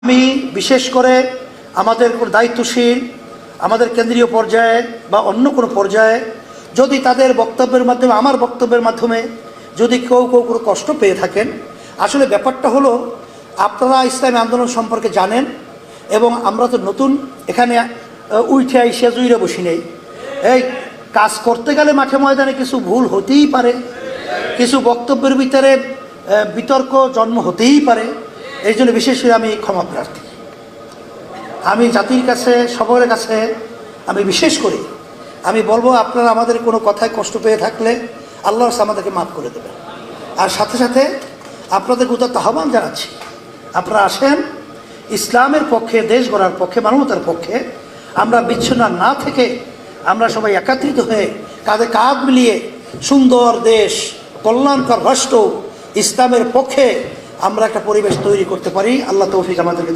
আমি বিশেষ করে আমাদের দায়িত্বশীল আমাদের কেন্দ্রীয় পর্যায়ে বা অন্য কোনো পর্যায়ে যদি তাদের বক্তব্যের মাধ্যমে আমার বক্তব্যের মাধ্যমে যদি কেউ কোনো কষ্ট পেয়ে থাকেন, আসলে ব্যাপারটা হলো আপনারা ইসলামী আন্দোলন সম্পর্কে জানেন এবং আমরা তো নতুন এখানে উঠে আইসে জুইরে বসি নেই। এই কাজ করতে গেলে মাঠে ময়দানে কিছু ভুল হতেই পারে, কিছু বক্তব্যের ভিতরে বিতর্ক জন্ম হতেই পারে। এই জন্য বিশেষ করে আমি ক্ষমা প্রার্থী। আমি জাতির কাছে সকলের কাছে আমি বিশেষ করে আমি বলবো, আপনারা আমাদের কোনো কথায় কষ্ট পেয়ে থাকলে আল্লাহর কাছে আমাদেরকে মাফ করে দেবেন। আর সাথে সাথে আপনাদের উদাত্ত আহ্বান জানাচ্ছি, আপনারা আসেন ইসলামের পক্ষে, দেশ গড়ার পক্ষে, মানবতার পক্ষে আমরা বিচ্ছিন্ন না থেকে আমরা সবাই একত্রিত হয়ে কাঁধে কাঁধ মিলিয়ে সুন্দর দেশ, কল্যাণকর রাষ্ট্র, ইসলামের পক্ষে আমরা একটা পরিবেশ তৈরি করতে পারি। আল্লাহ তৌফিক আমাদেরকে